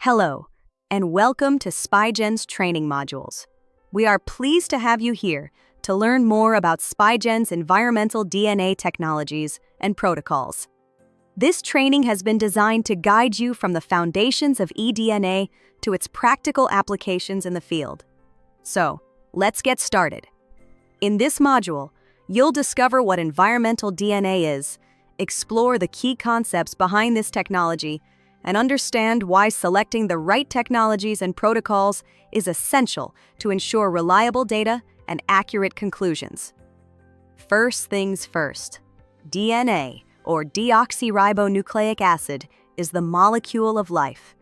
Hello, and welcome to Spygen's training modules. We are pleased to have you here to learn more about Spygen's environmental DNA technologies and protocols. This training has been designed to guide you from the foundations of eDNA to its practical applications in the field. So, let's get started. In this module, you'll discover what environmental DNA is, explore the key concepts behind this technology, and understand why selecting the right technologies and protocols is essential to ensure reliable data and accurate conclusions. First things first, DNA, or deoxyribonucleic acid, is the molecule of life.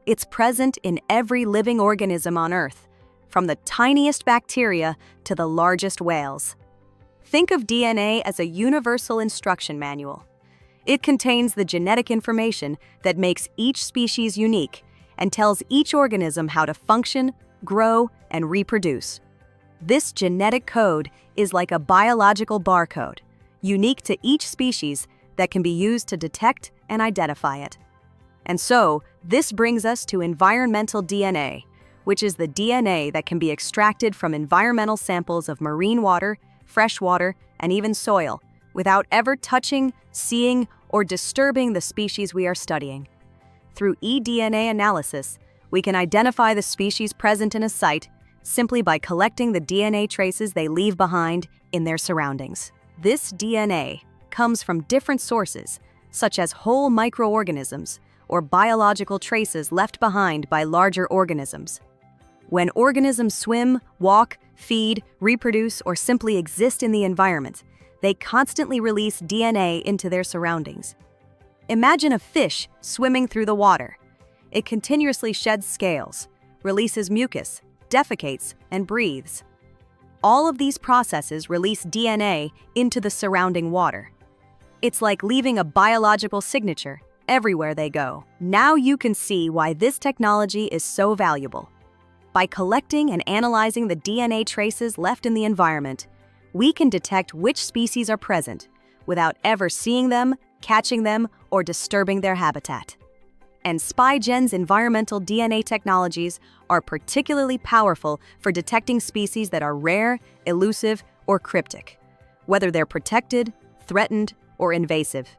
It's present in every living organism on Earth, from the tiniest bacteria to the largest whales. Think of DNA as a universal instruction manual. It contains the genetic information that makes each species unique and tells each organism how to function, grow, and reproduce. This genetic code is like a biological barcode, unique to each species that can be used to detect and identify it. And so, this brings us to environmental DNA, which is the DNA that can be extracted from environmental samples of marine water, freshwater, and even soil, without ever touching, seeing, or disturbing the species we are studying. Through eDNA analysis, we can identify the species present in a site simply by collecting the DNA traces they leave behind in their surroundings. This DNA comes from different sources, such as whole microorganisms or biological traces left behind by larger organisms. When organisms swim, walk, feed, reproduce, or simply exist in the environment, they constantly release DNA into their surroundings. Imagine a fish swimming through the water. It continuously sheds scales, releases mucus, defecates, and breathes. All of these processes release DNA into the surrounding water. It's like leaving a biological signature everywhere they go. Now you can see why this technology is so valuable. By collecting and analyzing the DNA traces left in the environment, we can detect which species are present without ever seeing them, catching them, or disturbing their habitat. And Spygen's environmental DNA technologies are particularly powerful for detecting species that are rare, elusive, or cryptic, whether they're protected, threatened, or invasive.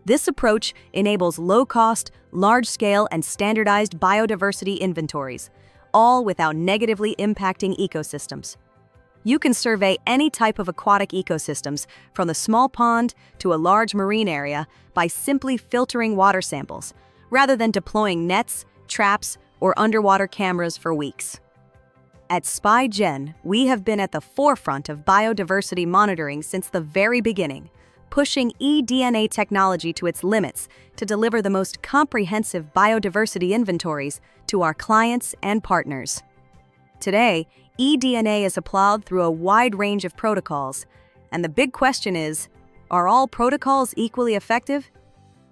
This approach enables low-cost, large-scale, and standardized biodiversity inventories, all without negatively impacting ecosystems. You can survey any type of aquatic ecosystems, from the small pond to a large marine area, by simply filtering water samples, rather than deploying nets, traps, or underwater cameras for weeks. At Spygen, we have been at the forefront of biodiversity monitoring since the very beginning, pushing eDNA technology to its limits to deliver the most comprehensive biodiversity inventories to our clients and partners. Today, eDNA is applied through a wide range of protocols, and the big question is, are all protocols equally effective?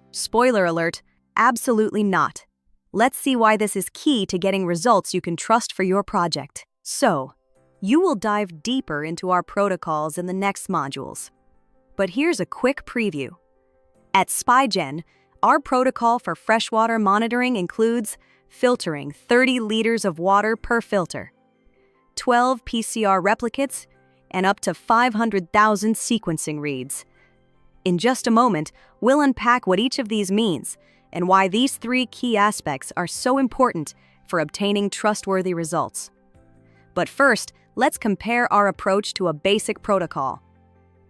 Spoiler alert, absolutely not. Let's see why this is key to getting results you can trust for your project. So, you will dive deeper into our protocols in the next modules. But here's a quick preview. At Spygen, our protocol for freshwater monitoring includes filtering 30 liters of water per filter, 12 PCR replicates, and up to 500,000 sequencing reads. In just a moment, we'll unpack what each of these means and why these three key aspects are so important for obtaining trustworthy results. But first, let's compare our approach to a basic protocol.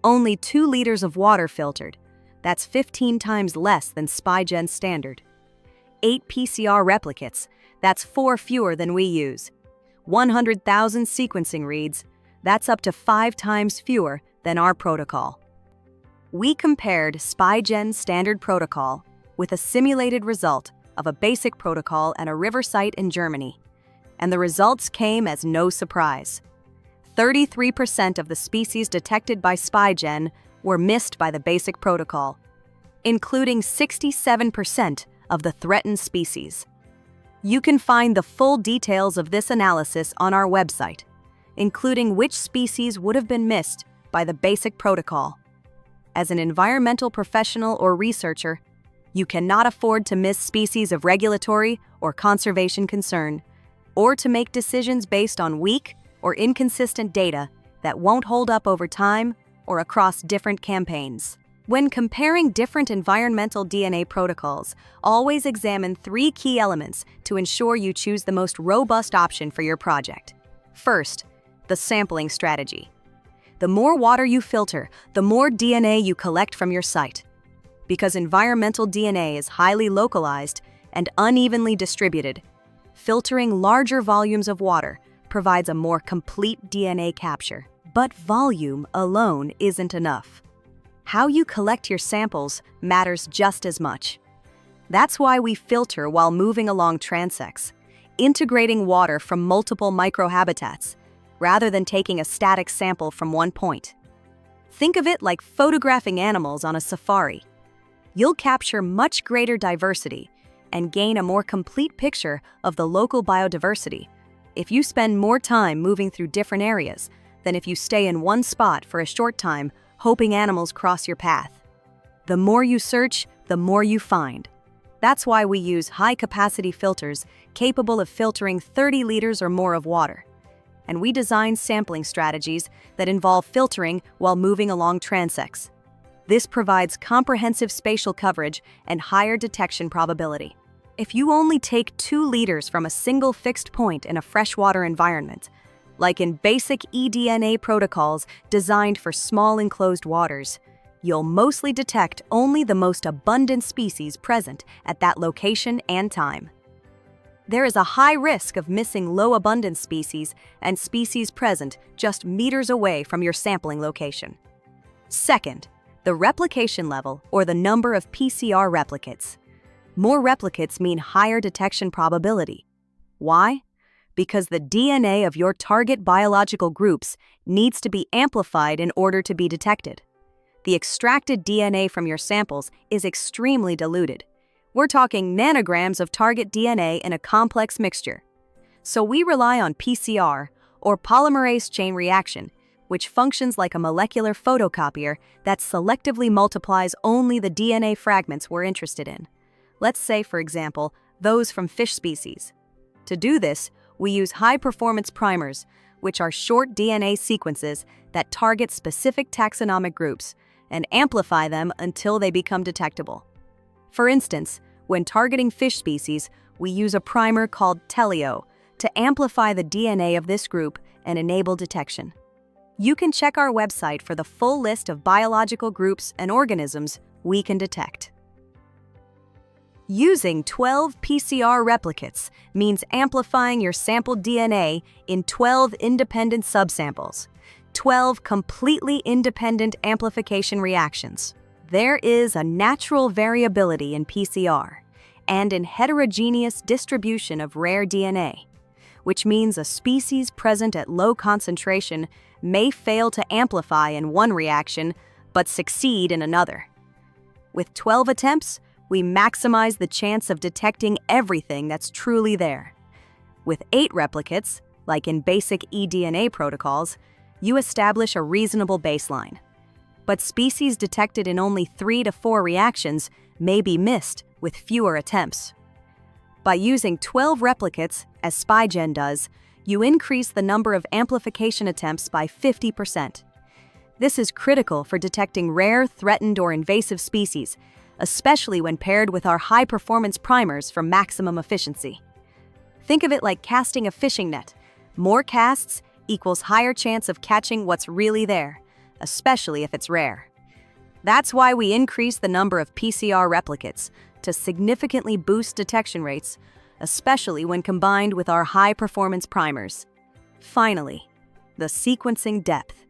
Only 2 liters of water filtered. That's 15 times less than Spygen's standard. 8 PCR replicates. That's 4 fewer than we use. 100,000 sequencing reads. That's up to 5 times fewer than our protocol. We compared Spygen's standard protocol with a simulated result of a basic protocol at a river site in Germany, and the results came as no surprise. 33% of the species detected by Spygen were missed by the basic protocol, including 67% of the threatened species. You can find the full details of this analysis on our website, including which species would have been missed by the basic protocol. As an environmental professional or researcher, you cannot afford to miss species of regulatory or conservation concern, or to make decisions based on weak or inconsistent data that won't hold up over time or across different campaigns. When comparing different environmental DNA protocols, always examine 3 key elements to ensure you choose the most robust option for your project. First, the sampling strategy. The more water you filter, the more DNA you collect from your site. Because environmental DNA is highly localized and unevenly distributed, filtering larger volumes of water provides a more complete DNA capture. But volume alone isn't enough. How you collect your samples matters just as much. That's why we filter while moving along transects, integrating water from multiple microhabitats, rather than taking a static sample from one point. Think of it like photographing animals on a safari. You'll capture much greater diversity and gain a more complete picture of the local biodiversity if you spend more time moving through different areas than if you stay in one spot for a short time hoping animals cross your path. The more you search, the more you find. That's why we use high-capacity filters capable of filtering 30 liters or more of water. And we design sampling strategies that involve filtering while moving along transects. This provides comprehensive spatial coverage and higher detection probability. If you only take 2 liters from a single fixed point in a freshwater environment, like in basic eDNA protocols designed for small enclosed waters, you'll mostly detect only the most abundant species present at that location and time. There is a high risk of missing low abundance species and species present just meters away from your sampling location. Second, the replication level, or the number of PCR replicates. More replicates mean higher detection probability. Why? Because the DNA of your target biological groups needs to be amplified in order to be detected. The extracted DNA from your samples is extremely diluted. We're talking nanograms of target DNA in a complex mixture. So we rely on PCR, or polymerase chain reaction, which functions like a molecular photocopier that selectively multiplies only the DNA fragments we're interested in. Let's say, for example, those from fish species. To do this, we use high-performance primers, which are short DNA sequences that target specific taxonomic groups, and amplify them until they become detectable. For instance, when targeting fish species, we use a primer called Telio to amplify the DNA of this group and enable detection. You can check our website for the full list of biological groups and organisms we can detect. Using 12 PCR replicates means amplifying your sampled DNA in 12 independent subsamples, 12 completely independent amplification reactions. There is a natural variability in PCR and in heterogeneous distribution of rare DNA, which means a species present at low concentration may fail to amplify in one reaction but succeed in another. With 12 attempts, we maximize the chance of detecting everything that's truly there. With 8 replicates, like in basic eDNA protocols, you establish a reasonable baseline. But species detected in only 3 to 4 reactions may be missed with fewer attempts. By using 12 replicates, as Spygen does, you increase the number of amplification attempts by 50%. This is critical for detecting rare, threatened, or invasive species, especially when paired with our high-performance primers for maximum efficiency. Think of it like casting a fishing net. More casts equals higher chance of catching what's really there, especially if it's rare. That's why we increase the number of PCR replicates to significantly boost detection rates, especially when combined with our high-performance primers. Finally, the sequencing depth.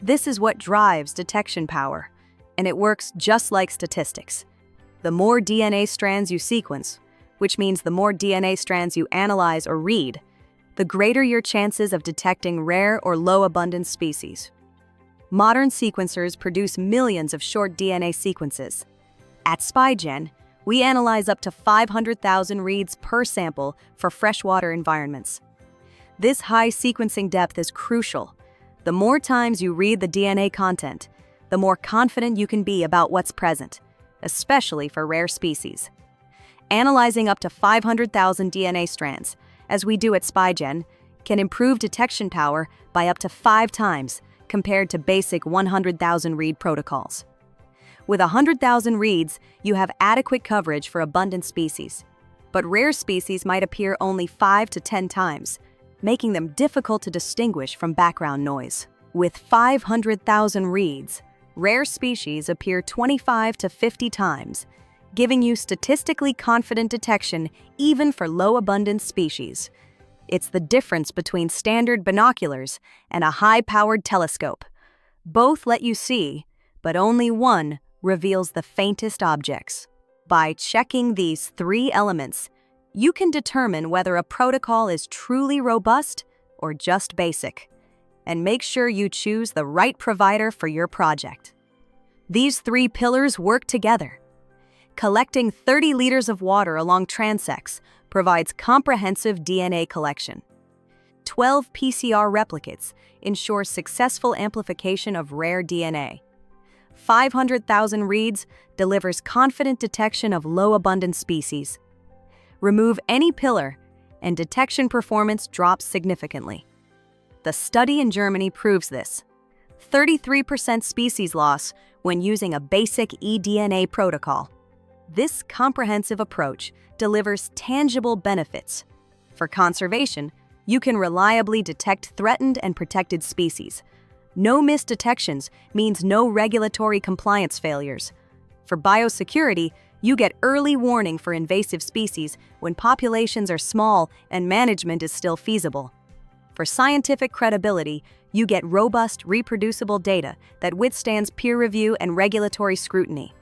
This is what drives detection power, and it works just like statistics. The more DNA strands you sequence, which means the more DNA strands you analyze or read, the greater your chances of detecting rare or low-abundance species. Modern sequencers produce millions of short DNA sequences. At Spygen, we analyze up to 500,000 reads per sample for freshwater environments. This high sequencing depth is crucial. The more times you read the DNA content, the more confident you can be about what's present, especially for rare species. Analyzing up to 500,000 DNA strands, as we do at Spygen, can improve detection power by up to 5 times compared to basic 100,000 read protocols. With 100,000 reads, you have adequate coverage for abundant species. But rare species might appear only 5 to 10 times, making them difficult to distinguish from background noise. With 500,000 reads, rare species appear 25 to 50 times, giving you statistically confident detection even for low-abundance species. It's the difference between standard binoculars and a high-powered telescope. Both let you see, but only one reveals the faintest objects. By checking these 3 elements, you can determine whether a protocol is truly robust or just basic, and make sure you choose the right provider for your project. These 3 pillars work together. Collecting 30 liters of water along transects provides comprehensive DNA collection. 12 PCR replicates ensure successful amplification of rare DNA. 500,000 reads delivers confident detection of low-abundance species. Remove any pillar, and detection performance drops significantly. The study in Germany proves this. 33% species loss when using a basic eDNA protocol. This comprehensive approach delivers tangible benefits. For conservation, you can reliably detect threatened and protected species. No missed detections means no regulatory compliance failures. For biosecurity, you get early warning for invasive species when populations are small and management is still feasible. For scientific credibility, you get robust, reproducible data that withstands peer review and regulatory scrutiny.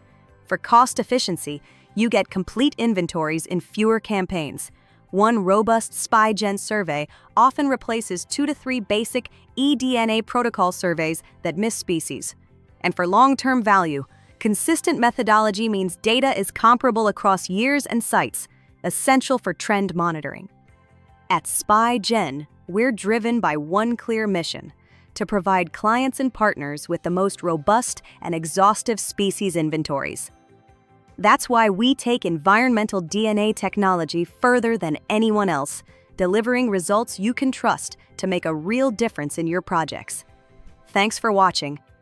For cost efficiency, you get complete inventories in fewer campaigns. One robust Spygen survey often replaces 2 to 3 basic eDNA protocol surveys that miss species. And for long-term value, consistent methodology means data is comparable across years and sites, essential for trend monitoring. At Spygen, we're driven by one clear mission: to provide clients and partners with the most robust and exhaustive species inventories. That's why we take environmental DNA technology further than anyone else, delivering results you can trust to make a real difference in your projects. Thanks for watching.